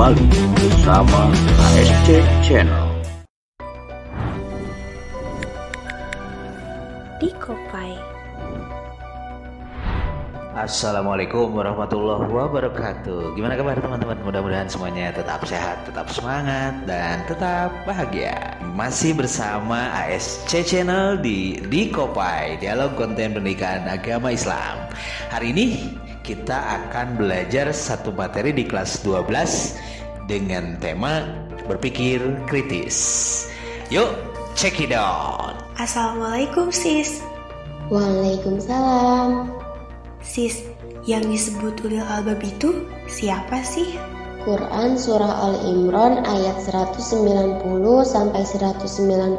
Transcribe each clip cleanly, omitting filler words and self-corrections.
kembali bersama ASC Channel. Di Kopai. Assalamualaikum warahmatullahi wabarakatuh. Gimana kabar teman-teman? Mudah-mudahan semuanya tetap sehat, tetap semangat, dan tetap bahagia. Masih bersama ASC Channel di Kopai, dialog konten pendidikan agama Islam. Hari ini kita akan belajar satu materi di kelas 12 dengan tema berpikir kritis. Yuk, check it out. Assalamualaikum sis. Waalaikumsalam. Sis, yang disebut ulil albab itu siapa sih? Quran Surah Al-Imran ayat 190 sampai 191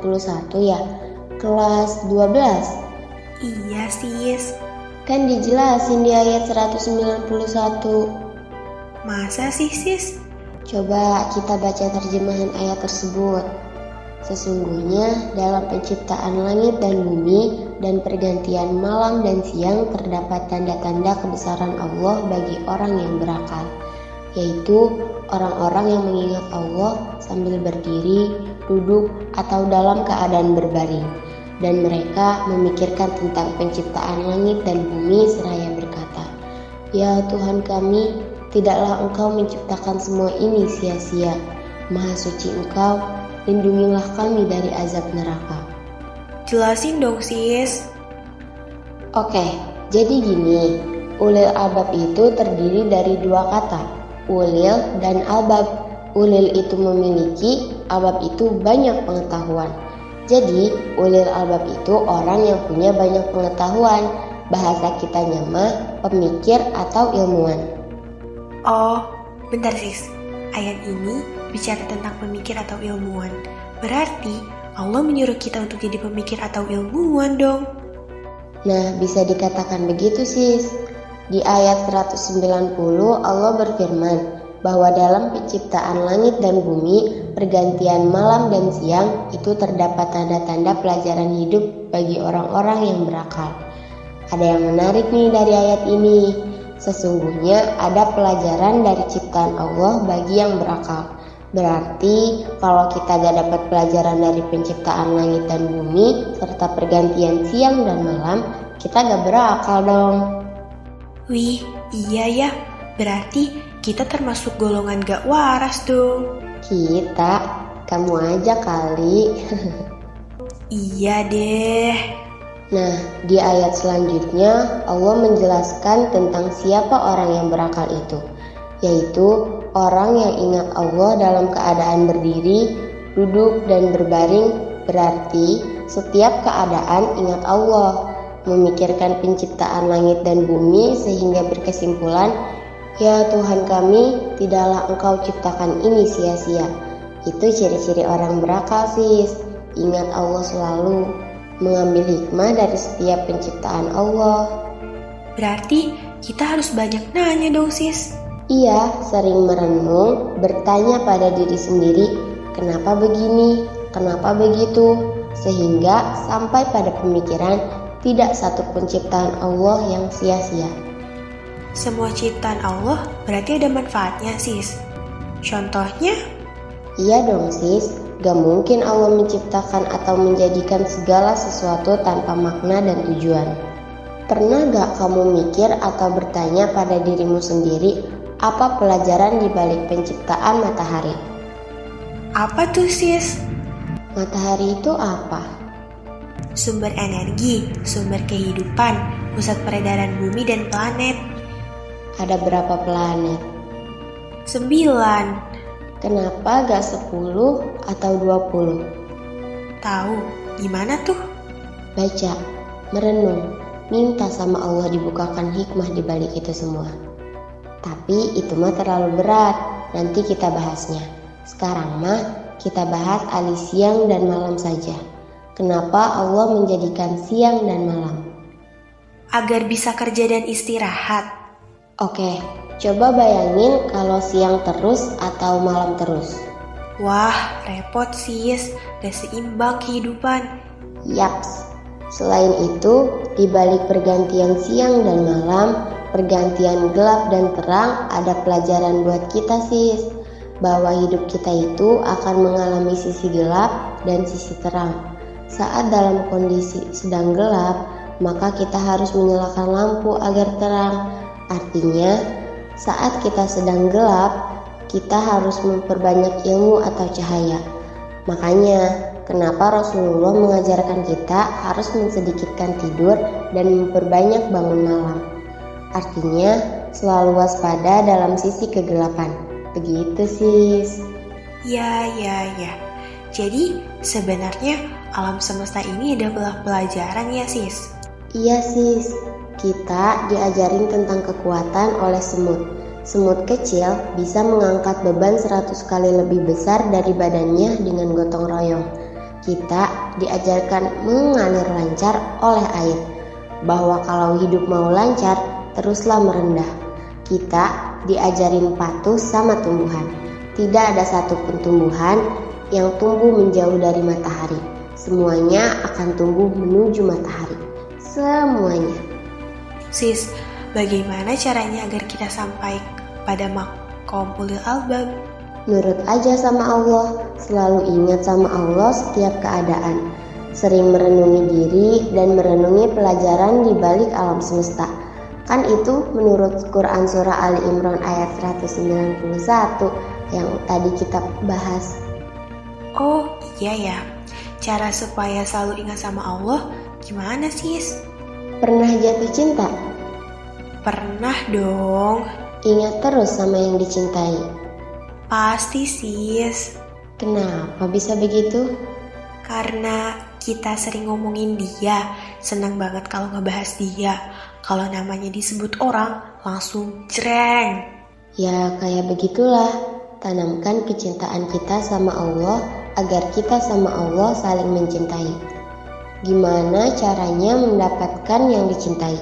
ya. Kelas 12. Iya sis. Kan dijelasin di ayat 191. Masa sih sis? Coba kita baca terjemahan ayat tersebut. Sesungguhnya dalam penciptaan langit dan bumi dan pergantian malam dan siang terdapat tanda-tanda kebesaran Allah bagi orang yang berakal, yaitu orang-orang yang mengingat Allah sambil berdiri, duduk, atau dalam keadaan berbaring. Dan mereka memikirkan tentang penciptaan langit dan bumi seraya berkata, "Ya Tuhan kami, tidaklah Engkau menciptakan semua ini sia-sia. Maha suci Engkau, lindungilah kami dari azab neraka." Jelasin dong sis. Oke, jadi gini, ulil albab itu terdiri dari dua kata, ulil dan albab. Ulil itu memiliki, albab itu banyak pengetahuan. Jadi, ulil albab itu orang yang punya banyak pengetahuan. Bahasa kitanya mah pemikir atau ilmuwan. Oh, bentar sis. Ayat ini bicara tentang pemikir atau ilmuwan. Berarti Allah menyuruh kita untuk jadi pemikir atau ilmuwan dong. Nah, bisa dikatakan begitu sis. Di ayat 190 Allah berfirman bahwa dalam penciptaan langit dan bumi, pergantian malam dan siang itu terdapat tanda-tanda pelajaran hidup bagi orang-orang yang berakal. Ada yang menarik nih dari ayat ini. Sesungguhnya ada pelajaran dari ciptaan Allah bagi yang berakal. Berarti kalau kita gak dapat pelajaran dari penciptaan langit dan bumi serta pergantian siang dan malam, kita gak berakal dong. Wih, iya ya. Berarti kita termasuk golongan gak waras dong. Kita, kamu aja kali. Iya deh. Nah, di ayat selanjutnya Allah menjelaskan tentang siapa orang yang berakal itu, yaitu orang yang ingat Allah dalam keadaan berdiri, duduk, dan berbaring. Berarti setiap keadaan ingat Allah, memikirkan penciptaan langit dan bumi sehingga berkesimpulan, "Ya Tuhan kami, tidaklah Engkau ciptakan ini sia-sia." Itu ciri-ciri orang berakal sis. Ingat Allah selalu, mengambil hikmah dari setiap penciptaan Allah. Berarti kita harus banyak nanya dong sis. Iya, sering merenung, bertanya pada diri sendiri, kenapa begini, kenapa begitu, sehingga sampai pada pemikiran tidak satu penciptaan Allah yang sia-sia. Semua ciptaan Allah berarti ada manfaatnya sis. Contohnya? Iya dong sis, gak mungkin Allah menciptakan atau menjadikan segala sesuatu tanpa makna dan tujuan. Pernah gak kamu mikir atau bertanya pada dirimu sendiri, apa pelajaran di balik penciptaan matahari? Apa tuh sis? Matahari itu apa? Sumber energi, sumber kehidupan, pusat peredaran bumi dan planet. Ada berapa planet? 9. Kenapa gak 10 atau 20? Tahu, gimana tuh? Baca, merenung, minta sama Allah dibukakan hikmah di balik itu semua. Tapi itu mah terlalu berat, nanti kita bahasnya. Sekarang mah kita bahas alih siang dan malam saja. Kenapa Allah menjadikan siang dan malam? Agar bisa kerja dan istirahat. Oke, coba bayangin kalau siang terus atau malam terus. Wah, repot sis, gak seimbang kehidupan. Yaps, selain itu, di balik pergantian siang dan malam, pergantian gelap dan terang, ada pelajaran buat kita sis. bahwa hidup kita itu akan mengalami sisi gelap dan sisi terang. Saat dalam kondisi sedang gelap, maka kita harus menyalakan lampu agar terang. Artinya, saat kita sedang gelap, kita harus memperbanyak ilmu atau cahaya. Makanya, kenapa Rasulullah mengajarkan kita harus mensedikitkan tidur dan memperbanyak bangun malam. Artinya, selalu waspada dalam sisi kegelapan. Begitu, sis. Ya. Jadi sebenarnya alam semesta ini adalah pelajaran ya, sis? Iya, sis. Kita diajarin tentang kekuatan oleh semut. Semut kecil bisa mengangkat beban 100 kali lebih besar dari badannya dengan gotong royong. Kita diajarkan mengalir lancar oleh air. Bahwa kalau hidup mau lancar, teruslah merendah. Kita diajarin patuh sama tumbuhan. Tidak ada satupun tumbuhan yang tumbuh menjauh dari matahari. Semuanya akan tumbuh menuju matahari. Semuanya. Sis, bagaimana caranya agar kita sampai pada makom ulil albab? Nurut aja sama Allah. Selalu ingat sama Allah setiap keadaan. Sering merenungi diri dan merenungi pelajaran di balik alam semesta. Kan itu menurut Quran Surah Ali Imran ayat 191 yang tadi kita bahas. Oh iya ya, cara supaya selalu ingat sama Allah gimana, sis? Pernah jatuh cinta? Pernah dong. Ingat terus sama yang dicintai. Pasti, sis. Kenapa bisa begitu? Karena kita sering ngomongin dia, senang banget kalau ngebahas dia. Kalau namanya disebut orang, langsung jreng. Ya kayak begitulah. Tanamkan kecintaan kita sama Allah agar kita sama Allah saling mencintai. Gimana caranya mendapatkan yang dicintai?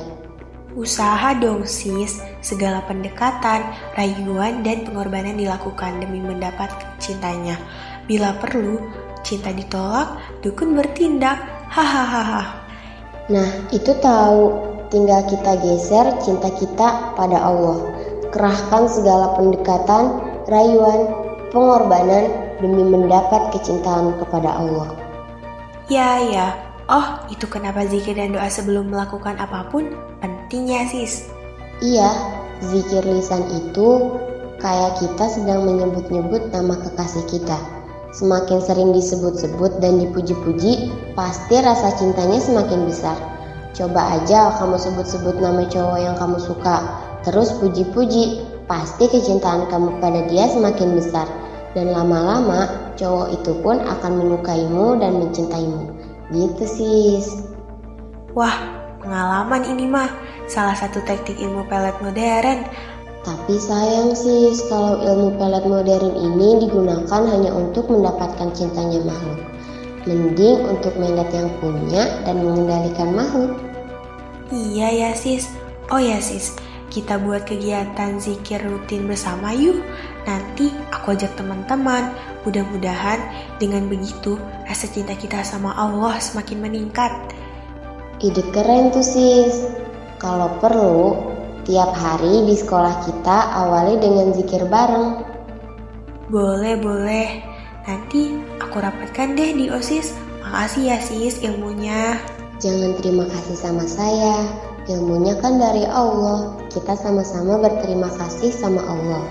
Usaha dong, sis. Segala pendekatan, rayuan, dan pengorbanan dilakukan demi mendapat cintanya. Bila perlu, cinta ditolak, dukun bertindak. Hahaha. Nah, itu tahu. Tinggal kita geser cinta kita pada Allah. Kerahkan segala pendekatan, rayuan, pengorbanan demi mendapat kecintaan kepada Allah. Ya. Oh, itu kenapa zikir dan doa sebelum melakukan apapun pentingnya, sis. Iya, zikir lisan itu kayak kita sedang menyebut-nyebut nama kekasih kita. Semakin sering disebut-sebut dan dipuji-puji, pasti rasa cintanya semakin besar. Coba aja kamu sebut-sebut nama cowok yang kamu suka, terus puji-puji, pasti kecintaan kamu pada dia semakin besar. Dan lama-lama cowok itu pun akan menyukaimu dan mencintaimu. Gitu, sis. Wah, pengalaman ini mah salah satu teknik ilmu pelet modern. Tapi sayang, sis, kalau ilmu pelet modern ini digunakan hanya untuk mendapatkan cintanya makhluk. Mending untuk melet yang punya dan mengendalikan makhluk. Iya ya, sis. Oh ya, sis, kita buat kegiatan zikir rutin bersama yuk. Nanti aku ajak teman-teman. Mudah-mudahan dengan begitu rasa cinta kita sama Allah semakin meningkat. Ide keren tuh, sis. Kalau perlu, tiap hari di sekolah kita awali dengan zikir bareng. Boleh. Nanti aku rapatkan deh di OSIS. Makasih ya, sis, ilmunya. Jangan terima kasih sama saya. Ilmunya kan dari Allah. Kita sama-sama berterima kasih sama Allah.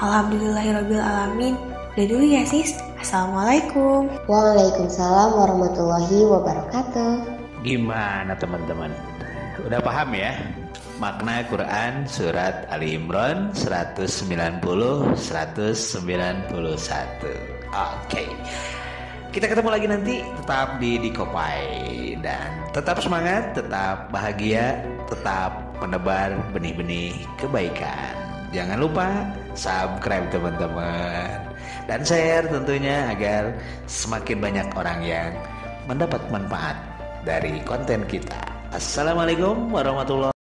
Alhamdulillahirrabbilalamin. Udah dulu ya, sis. Assalamualaikum. Waalaikumsalam warahmatullahi wabarakatuh. Gimana teman-teman? Udah paham ya? Makna Quran surat Ali Imran 190-191. Oke. Kita ketemu lagi nanti, tetap di Dikopai. Dan tetap semangat, tetap bahagia, tetap menebar benih-benih kebaikan. Jangan lupa subscribe teman-teman. Dan share tentunya agar semakin banyak orang yang mendapat manfaat dari konten kita. Assalamualaikum warahmatullahi wabarakatuh.